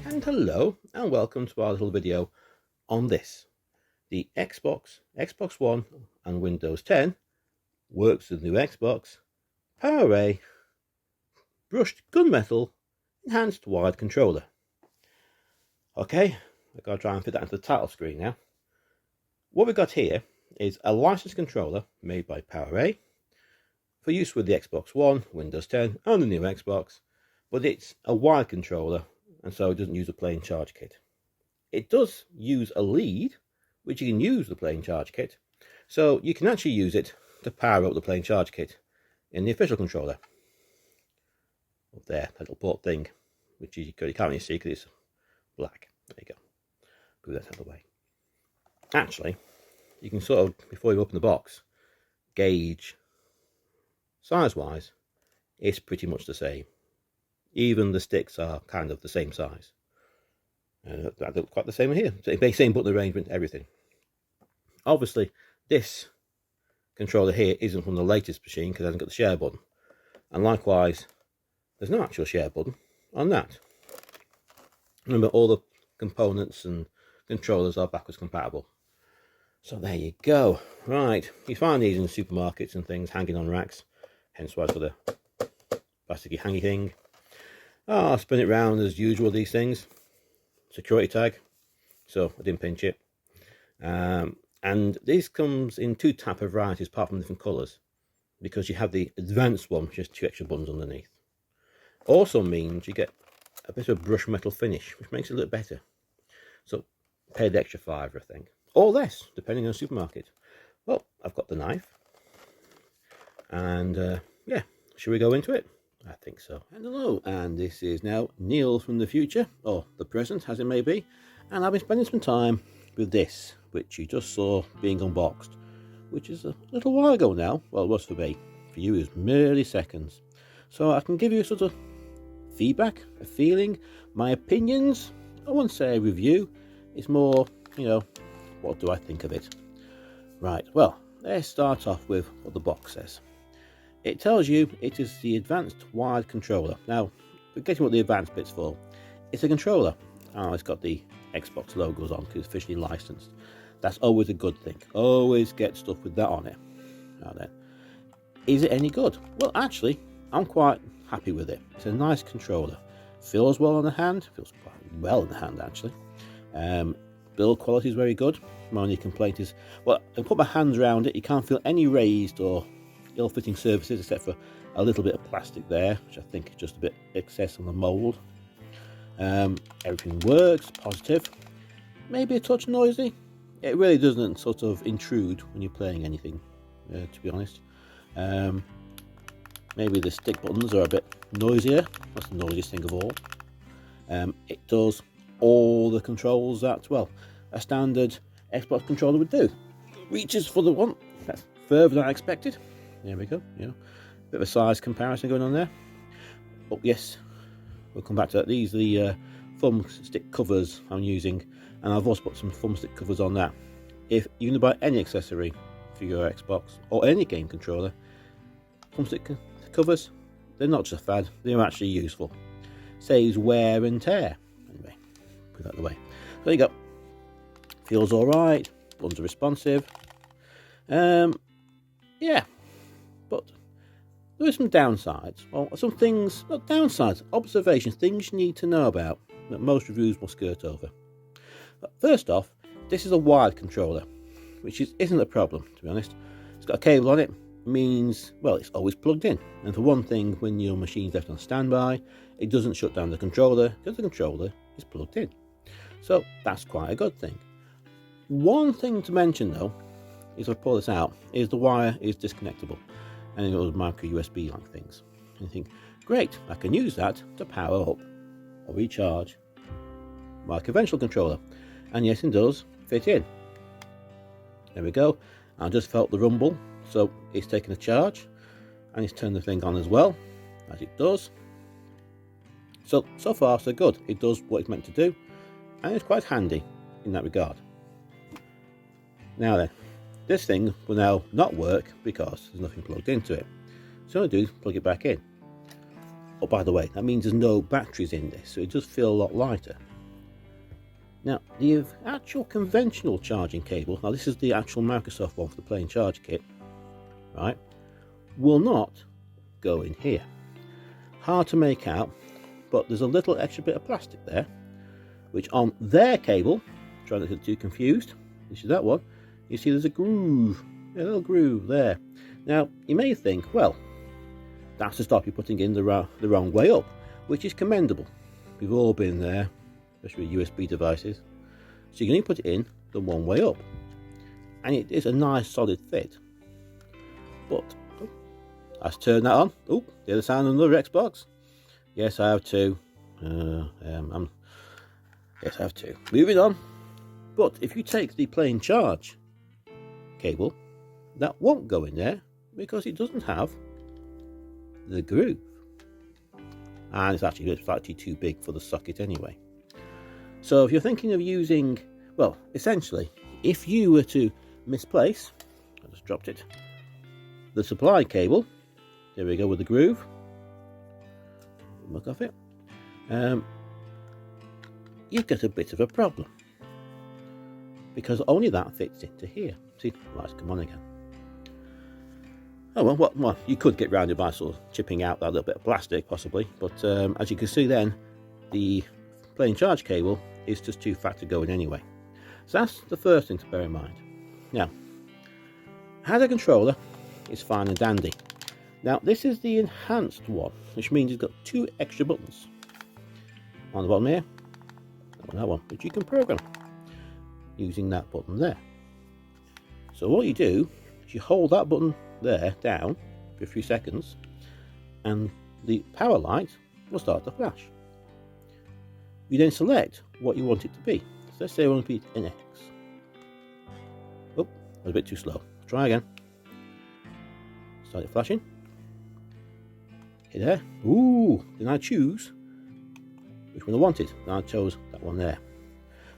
And hello and welcome to our little video on this. The Xbox One and Windows 10 works with the new Xbox PowerA brushed gunmetal enhanced wired controller. Okay, I've got to try and fit that into the title screen now. What we've got here is a licensed controller made by PowerA for use with the Xbox One, Windows 10 and the new Xbox, but it's a wired controller and so it doesn't use a plain charge kit. It does use a lead, which you can use with the plain charge kit, so you can actually use it to power up the plain charge kit in the official controller. Up there, that little port thing, which you can't really see because it's black. There you go. Move that out of the way. Actually, you can sort of, before you open the box, gauge size-wise, it's pretty much the same. Even the sticks are kind of the same size. That looks quite the same here. Same button arrangement, everything. Obviously, this controller here isn't from the latest machine because it hasn't got the share button. And likewise, there's no actual share button on that. Remember, all the components and controllers are backwards compatible. So there you go. Right, you find these in supermarkets and things hanging on racks. Hence why it's got a plasticky hangy thing. I'll spin it round as usual, these things. Security tag, so I didn't pinch it. And this comes in two type of varieties apart from different colours, because you have the advanced one, which has two extra buttons underneath. Also means you get a bit of brush metal finish, which makes it look better. So pay the extra £5, I think, or less, depending on the supermarket. Well, I've got the knife, and yeah, should we go into it? I think so. And hello, and this is now Neil from the future, or the present as it may be, and I've been spending some time with this, which you just saw being unboxed, which is a little while ago now. Well, it was for me. For you, it was merely seconds. So I can give you a sort of feedback, a feeling, my opinions. I won't say a review, it's more, what do I think of it? Right, well, let's start off with what the box says. It tells you it is the advanced wired controller. Now, forgetting what the advanced bit's for, it's a controller. Oh, it's got the Xbox logos on because it's officially licensed. That's always a good thing. Always get stuff with that on it. Now then, is it any good? Well, actually, I'm quite happy with it. It's a nice controller. Feels well on the hand. Feels quite well in the hand, actually. Build quality is very good. My only complaint is, well, I put my hands around it, you can't feel any raised or ill-fitting surfaces except for a little bit of plastic there, which I think is just a bit excess on the mould. Everything works, positive. Maybe a touch noisy. It really doesn't sort of intrude when you're playing anything, to be honest. Maybe the stick buttons are a bit noisier. That's the noisiest thing of all. It does all the controls that, well, a standard Xbox controller would do. Reaches for the one. That's further than I expected. There we go, bit of a size comparison going on there. Oh yes, we'll come back to that. These are the thumbstick covers I'm using, and I've also put some thumbstick covers on that. If you're going to buy any accessory for your Xbox or any game controller, thumbstick covers, they're not just a fad, they're actually useful. Saves wear and tear. Anyway, put that away. There you go. Feels alright, buttons are responsive. Yeah. But there are some downsides. Well, some things, not downsides, observations, things you need to know about that most reviews will skirt over. But first off, this is a wired controller, which isn't a problem, to be honest. It's got a cable on it, means, well, it's always plugged in. And for one thing, when your machine's left on standby, it doesn't shut down the controller because the controller is plugged in. So that's quite a good thing. One thing to mention though, is I'll pull this out, is the wire is disconnectable. And it was micro USB like things. And you think, great, I can use that to power up or recharge my conventional controller. And yes, it does fit in. There we go. I just felt the rumble, so it's taken a charge and it's turned the thing on as well, as it does. So far so good. It does what it's meant to do, and it's quite handy in that regard. Now then, this thing will now not work because there's nothing plugged into it. So all I do is plug it back in. Oh, by the way, that means there's no batteries in this, so it does feel a lot lighter. Now, the actual conventional charging cable, now this is the actual Microsoft one for the plain charge kit, right, will not go in here. Hard to make out, but there's a little extra bit of plastic there, which on their cable, trying not to get too confused, this is that one, you see there's a groove, a little groove there. Now, you may think, well, that's to stop you putting in the wrong way up, which is commendable. We've all been there, especially with USB devices. So you can only put it in the one way up, and it is a nice solid fit. But let's turn that on. Oh, the other sound on another Xbox. Yes, I have two. Yes, I have two. Moving on. But if you take the plain charge cable, that won't go in there because it doesn't have the groove, and it's actually slightly too big for the socket anyway. So if you're thinking of using, well, essentially, if you were to misplace, I just dropped it, the supply cable, there we go with the groove, look off it, you've got a bit of a problem, because only that fits into here. See, lights come on again. Oh well, you could get round it by sort of chipping out that little bit of plastic possibly, but as you can see then, the plain charge cable is just too fat to go in anyway. So that's the first thing to bear in mind. Now, as a controller, it's fine and dandy. Now, this is the enhanced one, which means it's got two extra buttons on the bottom here, that one, which you can program using that button there. So what you do is you hold that button there down for a few seconds, and the power light will start to flash. You then select what you want it to be. So let's say I want it to be an X. Oh, I was a bit too slow. Try again. Start it flashing. Hit there. Ooh, then I choose which one I wanted. Then I chose that one there.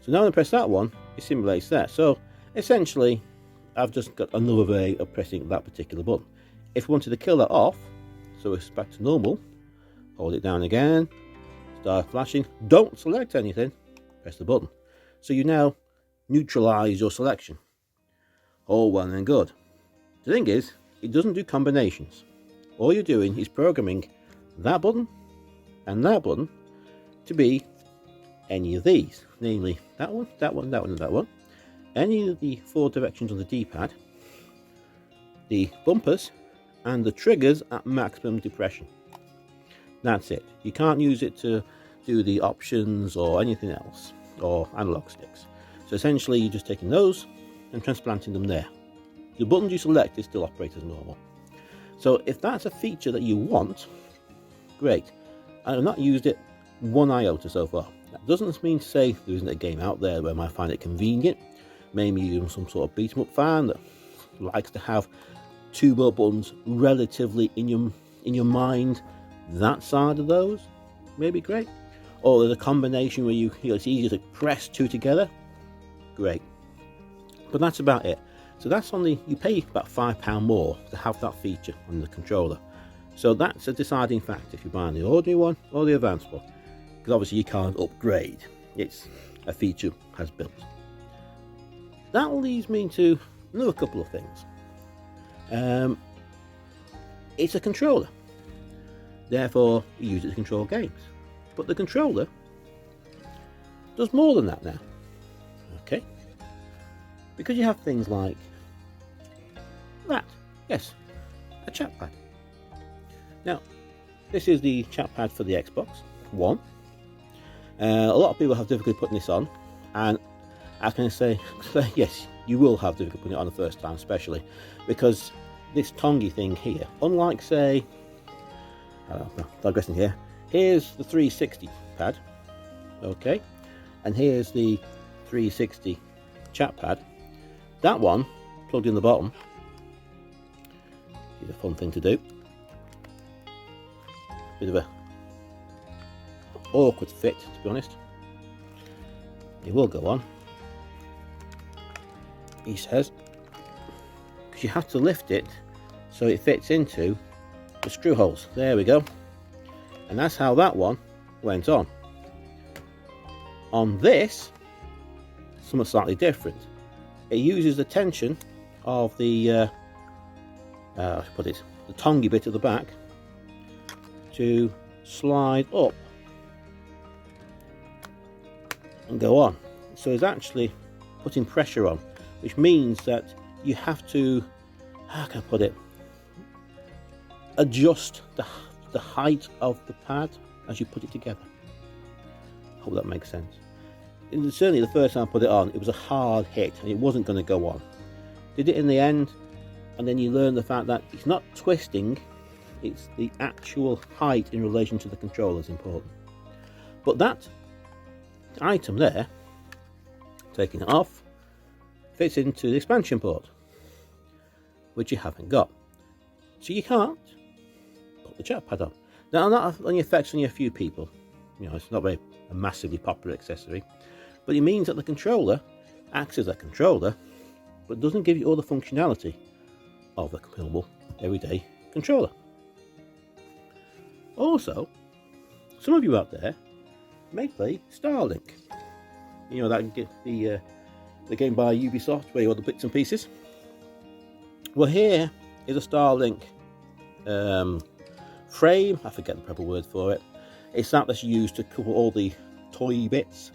So now when I press that one, it simulates that. So essentially, I've just got another way of pressing that particular button. If you wanted to kill that off, so it's back to normal, hold it down again, start flashing, don't select anything, press the button. So you now neutralize your selection. All well and good. The thing is, it doesn't do combinations. All you're doing is programming that button and that button to be any of these, namely that one, that one, that one, and that one. Any of the four directions on the D-pad, the bumpers, and the triggers at maximum depression. That's it. You can't use it to do the options or anything else, or analog sticks. So essentially you're just taking those and transplanting them there. The buttons you select is still operate as normal. So if that's a feature that you want, great. I've not used it one iota so far. That doesn't mean to say there isn't a game out there where I might find it convenient. Maybe you're some sort of beat 'em up fan that likes to have two more buttons relatively in your mind. That side of those may be great. Or there's a combination where it's easier to press two together. Great. But that's about it. So that's you pay about £5 more to have that feature on the controller. So that's a deciding factor if you're buying the ordinary one or the advanced one. Because obviously you can't upgrade. It's a feature has built. That leads me to another couple of things. It's a controller. Therefore, you use it to control games. But the controller does more than that now. Okay? Because you have things like that. Yes, a Chatpad. Now, this is the Chatpad for the Xbox One. A lot of people have difficulty putting this on, and I can say yes, you will have difficulty putting it on the first time, especially because this tongy thing here, unlike say, digressing here, here's the 360 pad, okay, and here's the 360 Chatpad. That one plugged in the bottom is a fun thing to do. Bit of a awkward fit, to be honest. It will go on, he says, because you have to lift it so it fits into the screw holes. There we go. And that's how that one went on. On this, something slightly different. It uses the tension of the the tongy bit at the back to slide up and go on. So it's actually putting pressure on, which means that you have to, how can I put it, adjust the height of the pad as you put it together. Hope that makes sense. And certainly the first time I put it on, it was a hard hit and it wasn't going to go on. Did it in the end, and then you learn the fact that it's not twisting, it's the actual height in relation to the controller is important. But that item there, taking it off, fits into the expansion port, which you haven't got. So you can't put the Chatpad on. Now, that only affects only a few people. You know, it's not a massively popular accessory, but it means that the controller acts as a controller, but doesn't give you all the functionality of a normal everyday controller. Also, some of you out there may play StarLink. You know, that the game by Ubisoft where you got the bits and pieces. Well, here is a StarLink frame. I forget the proper word for it. It's that's used to couple all the toy bits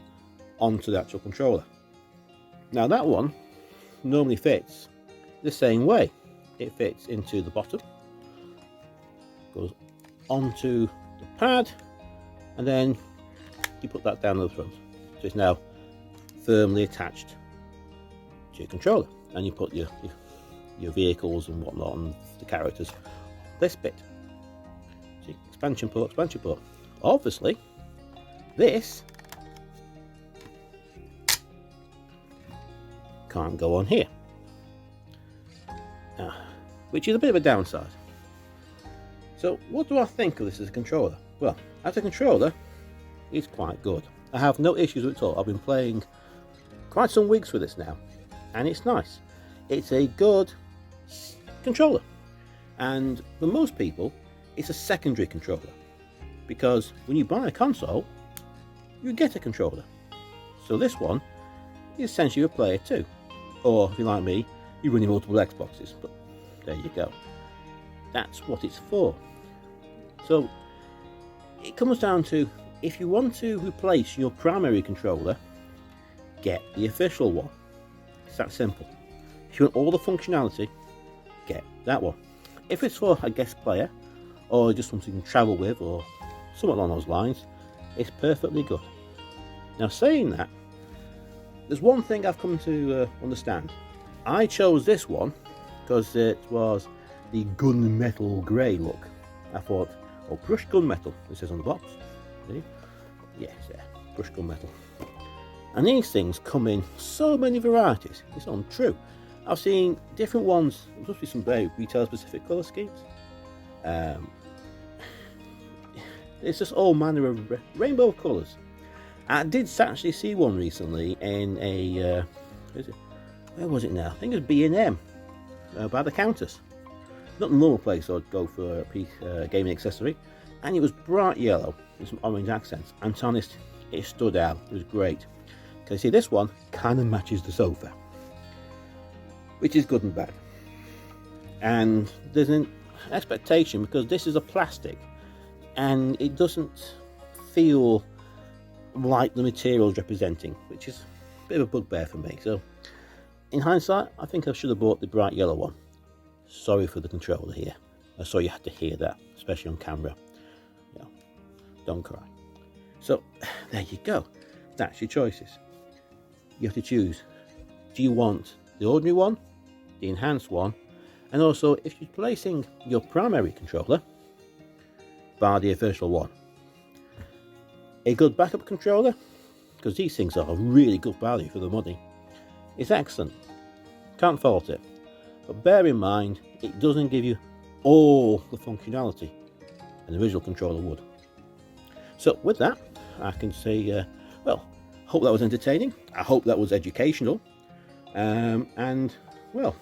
onto the actual controller. Now that one normally fits the same way. It fits into the bottom, goes onto the pad, and then you put that down to the front. So it's now firmly attached to your controller, and you put your vehicles and whatnot and the characters on this bit. See, expansion port, expansion port. Obviously, this can't go on here, which is a bit of a downside. So what do I think of this as a controller? Well, as a controller, it's quite good. I have no issues with it at all. I've been playing quite some weeks with this now, and it's nice. It's a good controller, and for most people, it's a secondary controller, because when you buy a console, you get a controller. So this one is essentially a player too, or if you're like me, you run your multiple Xboxes, but there you go. That's what it's for. So it comes down to, if you want to replace your primary controller, get the official one. It's that simple. If you want all the functionality, get that one. If it's for a guest player, or just something you can travel with, or something along those lines, it's perfectly good. Now, saying that, there's one thing I've come to understand. I chose this one because it was the gunmetal grey look. I thought, oh, brushed gunmetal, it says on the box. See? Yes, yeah, brushed gunmetal. And these things come in so many varieties. It's untrue. I've seen different ones. There must be some very retail-specific colour schemes. It's just all manner of rainbow of colours. I did actually see one recently in a where was it now? I think it was B&M by the Countess. Not the normal place I'd go for a gaming accessory, and it was bright yellow with some orange accents. And to be honest, it stood out. It was great. Okay, see, this one kind of matches the sofa, which is good and bad. And there's an expectation, because this is a plastic and it doesn't feel like the material's representing, which is a bit of a bugbear for me. So in hindsight, I think I should have bought the bright yellow one. Sorry for the controller here. I saw you had to hear that, especially on camera. You know, don't cry. So there you go. That's your choices. You have to choose. Do you want the ordinary one, the enhanced one, and also if you're placing your primary controller, buy the official one. A good backup controller, because these things are a really good value for the money. It's excellent. Can't fault it. But bear in mind, it doesn't give you all the functionality an original controller would. So with that, I can say, well, hope that was entertaining. I hope that was educational. And, well,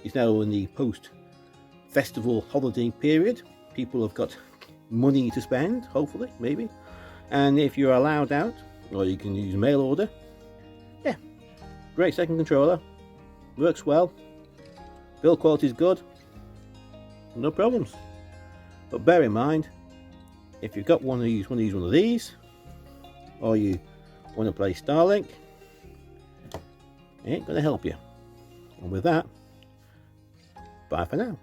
it's now in the post-festival holiday period. People have got money to spend, hopefully, maybe. And if you're allowed out, or you can use mail order, yeah, Great second controller, works well, build quality is good, no problems. But bear in mind, if you've got one of these, or you want to play StarLink, it ain't going to help you. And with that, bye for now.